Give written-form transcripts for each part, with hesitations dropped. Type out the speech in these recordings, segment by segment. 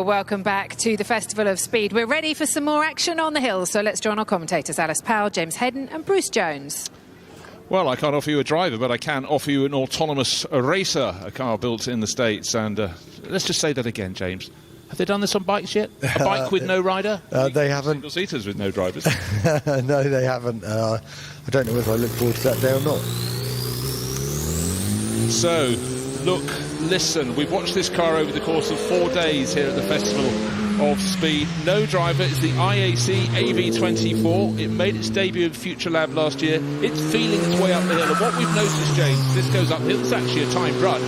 welcome back to the Festival of Speed. We're ready for some more action on the hill, so let's join our commentators Alice Powell, James Hedden and Bruce Jones. Well, I can't offer you a driver, but I can offer you an autonomous racer, a car built in the States. And let's just say that again, James. Have they done this on bikes yet? A bike with no rider? They haven't. Single-seaters with no drivers? No, they haven't. I don't know whether I look forward to that day or not. So, look, listen, we've watched this car over the course of 4 days here at the Festival of Speed. No driver. It's the IAC AV24. It made its debut in Future Lab last year. It's feeling its way up the hill. And what we've noticed, James, this goes uphill. It's actually a timed run.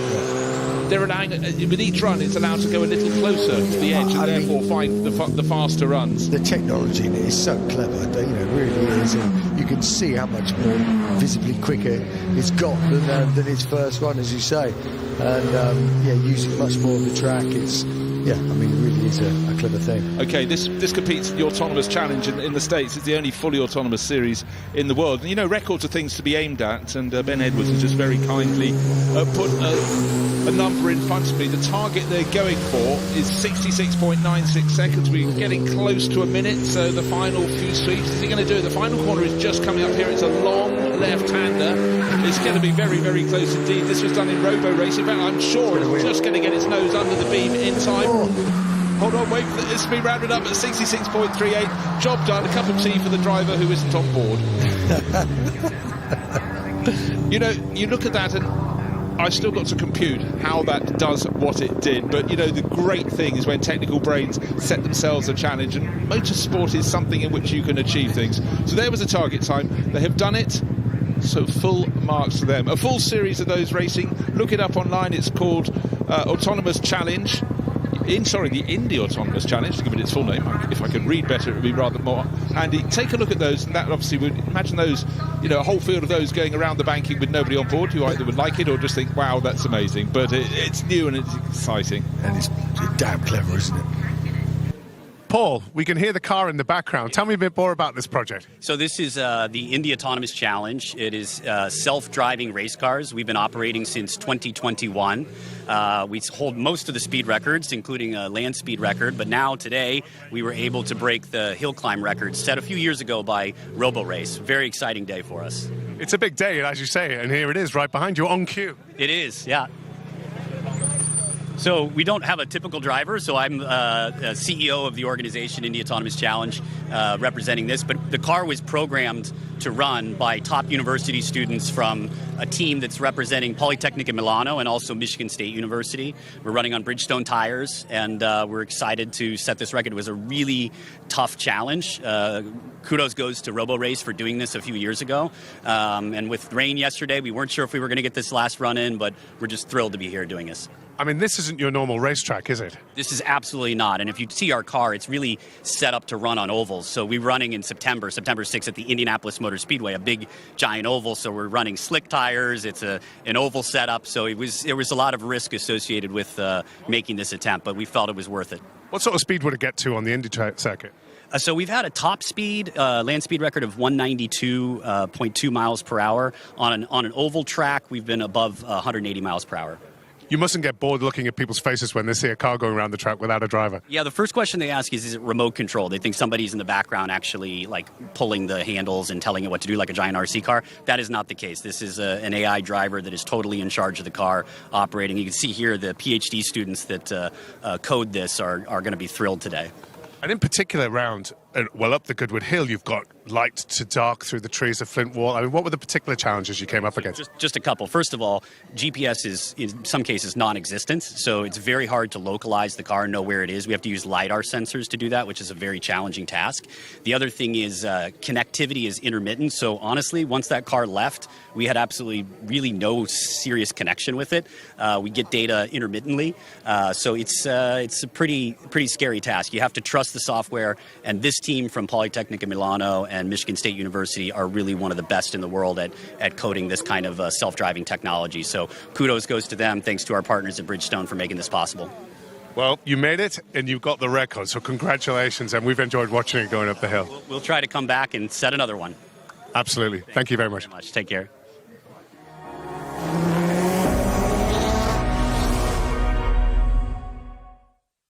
They're allowing, with each run, it's allowed to go a little closer to the edge and therefore find the faster runs. The technology in it is so clever, that, really is. And you can see how much more visibly quicker it's got than its first run, as you say. And using much more of the track, it really is a clever thing. Okay, this competes in the Autonomous Challenge in the States. It's the only fully autonomous series in the world. And, records are things to be aimed at, and Ben Edwards has just very kindly put a number in front of me. The target they're going for is 66.96 seconds. We're getting close to a minute, so the final few sweeps, is he going to do it? The final corner is just coming up here. It's a long left-hander. It's going to be very, very close indeed. This was done in robo racing. I'm sure it's just going to get its nose under the beam in time. Hold on, wait for this to be rounded up at 66.38. Job done. A cup of tea for the driver who isn't on board. You look at that and I've still got to compute how that does what it did. But, the great thing is when technical brains set themselves a challenge, and motorsport is something in which you can achieve things. So there was a target time. They have done it. So full marks to them. A full series of those racing. Look it up online. It's called Autonomous Challenge. The Indy Autonomous Challenge, to give it its full name. If I could read better, it would be rather more handy. Take a look at those, and that obviously would imagine those, a whole field of those going around the banking with nobody on board who either would like it or just think, wow, that's amazing. But it's new and it's exciting. And it's damn clever, isn't it? Paul, we can hear the car in the background. Tell me a bit more about this project. So this is the Indy Autonomous Challenge. It is self-driving race cars. We've been operating since 2021. We hold most of the speed records, including a land speed record. But now, today, we were able to break the hill climb record set a few years ago by Robo Race. Very exciting day for us. It's a big day, as you say, and here it is right behind you on cue. It is, yeah. So we don't have a typical driver, so I'm CEO of the organization Indy Autonomous Challenge, representing this. But the car was programmed to run by top university students from a team that's representing Politecnico di MIlano and also Michigan State University. We're running on Bridgestone tires, and we're excited to set this record. It was a really tough challenge. Kudos goes to Robo Race for doing this a few years ago. And with rain yesterday, we weren't sure if we were going to get this last run in, but we're just thrilled to be here doing this. I mean, this isn't your normal racetrack, is it? This is absolutely not. And if you see our car, it's really set up to run on ovals. So we're running in September 6th at the Indianapolis Motor Speedway, a big, giant oval. So we're running slick tires. It's an oval setup. So there was a lot of risk associated with making this attempt, but we felt it was worth it. What sort of speed would it get to on the Indy circuit? So we've had a top speed, land speed record of 192.2 miles per hour. On an oval track, we've been above 180 miles per hour. You mustn't get bored looking at people's faces when they see a car going around the track without a driver. Yeah, the first question they ask is it remote control? They think somebody's in the background actually pulling the handles and telling it what to do like a giant RC car. That is not the case. This is an AI driver that is totally in charge of the car operating. You can see here the PhD students that code this are going to be thrilled today. And in particular around, up the Goodwood Hill, you've got light to dark through the trees of Flint Wall. I mean, what were the particular challenges you came up against? Just a couple. First of all, GPS is in some cases non-existent, so it's very hard to localize the car and know where it is. We have to use LiDAR sensors to do that, which is a very challenging task. The other thing is connectivity is intermittent, so honestly, once that car left, we had absolutely really no serious connection with it. We get data intermittently, so it's a pretty scary task. You have to trust the software, and this team from Politecnico di MIlano and Michigan State University are really one of the best in the world at coding this kind of self-driving technology. So kudos goes to them. Thanks to our partners at Bridgestone for making this possible. Well, you made it, and you've got the record, so congratulations, and we've enjoyed watching it going up the hill. We'll try to come back and set another one. Absolutely. Thank you very much. Take care.